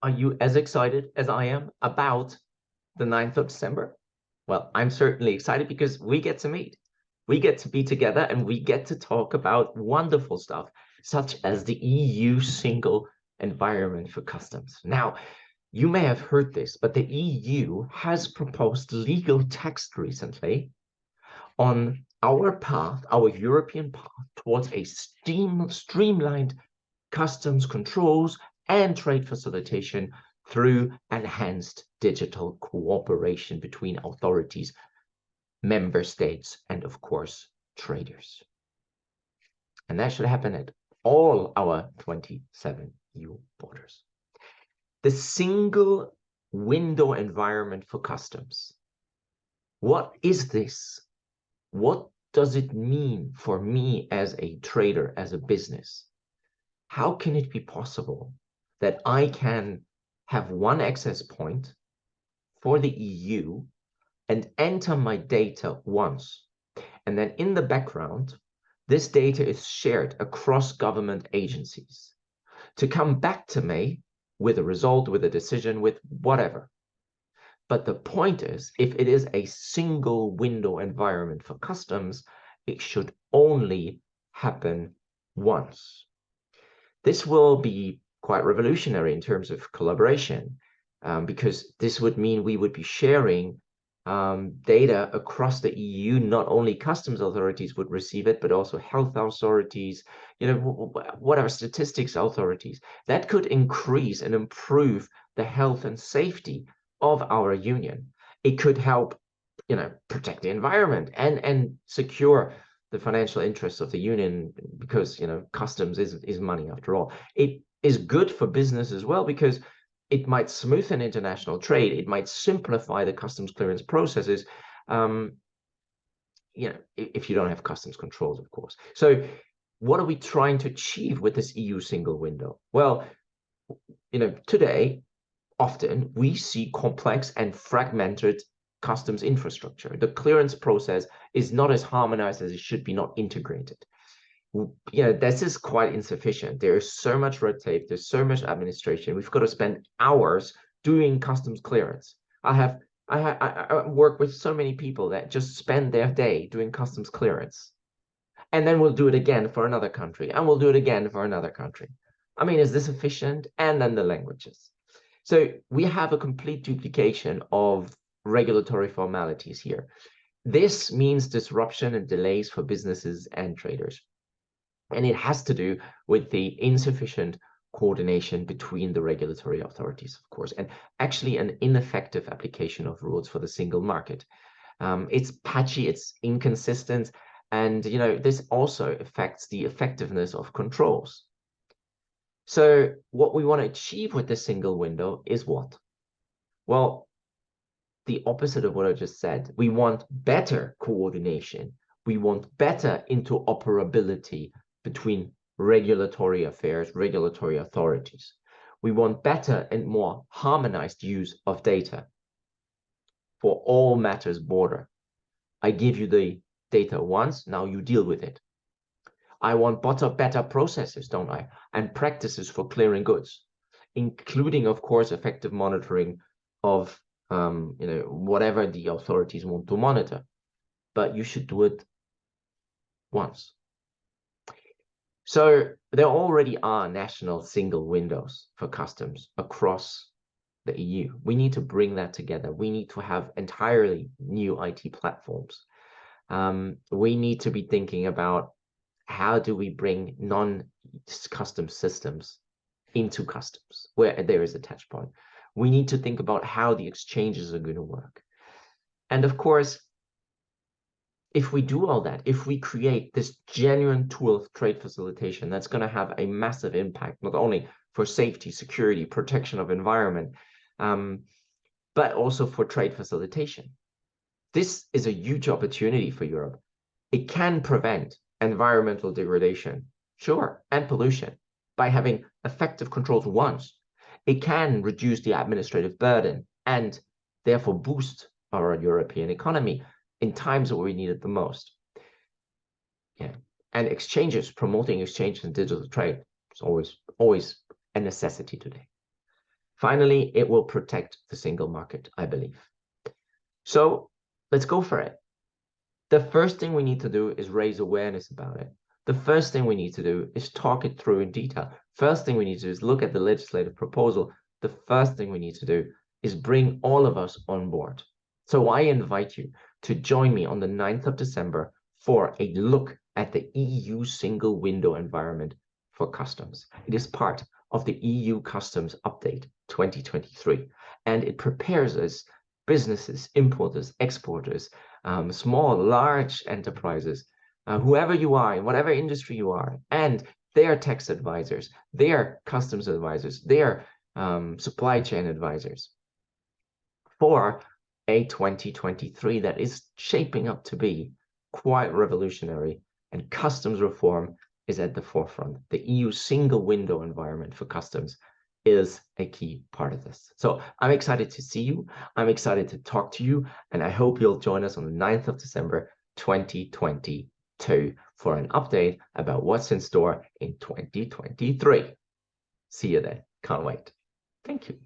Are you as excited as I am about the 9th of December? Well, I'm certainly excited because we get to meet. We get to be together and we get to talk about wonderful stuff, such as the EU single environment for customs. Now, you may have heard this, but the EU has proposed legal text recently on our path, our European path towards a streamlined customs controls and trade facilitation through enhanced digital cooperation between authorities, member states, and of course, traders. And that should happen at all our 27 EU borders. The single window environment for customs. What is this? What does it mean for me as a trader, as a business? How can it be possible that I can have one access point for the EU and enter my data once? And then in the background, this data is shared across government agencies to come back to me with a result, with a decision, with whatever. But the point is, if it is a single window environment for customs, it should only happen once. This will be quite revolutionary in terms of collaboration, because this would mean we would be sharing data across the EU. Not only customs authorities would receive it, but also health authorities, whatever statistics authorities. That could increase and improve the health and safety of our union. It could help, protect the environment and secure the financial interests of the union, because customs is money after all. It is good for business as well, because it might smoothen international trade. It might simplify the customs clearance processes, if you don't have customs controls, of course. So what are we trying to achieve with this EU single window? Well, today, often we see complex and fragmented customs infrastructure. The clearance process is not as harmonized as it should be, not integrated. This is quite insufficient. There is so much red tape, there's so much administration. We've got to spend hours doing customs clearance. I work with so many people that just spend their day doing customs clearance. And then we'll do it again for another country, and we'll do it again for another country. I mean, is this efficient? And then the languages. So we have a complete duplication of regulatory formalities here. This means disruption and delays for businesses and traders. And it has to do with the insufficient coordination between the regulatory authorities, of course, and actually an ineffective application of rules for the single market. It's patchy, it's inconsistent, and this also affects the effectiveness of controls. So what we want to achieve with this single window is what? Well, the opposite of what I just said. We want better coordination. We want better interoperability between regulatory affairs, regulatory authorities. We want better and more harmonized use of data for all matters border. I give you the data once, now you deal with it. I want better processes, don't I? And practices for clearing goods, including, of course, effective monitoring of whatever the authorities want to monitor. But you should do it once. So there already are national single windows for customs across the EU. We need to bring that together. We need to have entirely new IT platforms. We need to be thinking about how do we bring non-custom systems into customs where there is a touch point. We need to think about how the exchanges are going to work. And of course, if we do all that, if we create this genuine tool of trade facilitation, that's going to have a massive impact, not only for safety, security, protection of environment, but also for trade facilitation. This is a huge opportunity for Europe. It can prevent environmental degradation, sure, and pollution by having effective controls once. It can reduce the administrative burden and therefore boost our European economy in times where we need it the most. And exchanges, promoting exchanges and digital trade is always a necessity today. Finally, it will protect the single market, I believe. So let's go for it. The first thing we need to do is raise awareness about it. The first thing we need to do is talk it through in detail. First thing we need to do is look at the legislative proposal. The first thing we need to do is bring all of us on board. So I invite you to join me on the 9th of December for a look at the EU single window environment for customs. It is part of the EU Customs Update 2023, and it prepares us, businesses, importers, exporters, small, large enterprises, whoever you are, in whatever industry you are, and their tax advisors, their customs advisors, their supply chain advisors, for a 2023 that is shaping up to be quite revolutionary, and customs reform is at the forefront. The EU single window environment for customs is a key part of this. So I'm excited to see you. I'm excited to talk to you, and I hope you'll join us on the 9th of December 2022 for an update about what's in store in 2023. See you then. Can't wait. Thank you.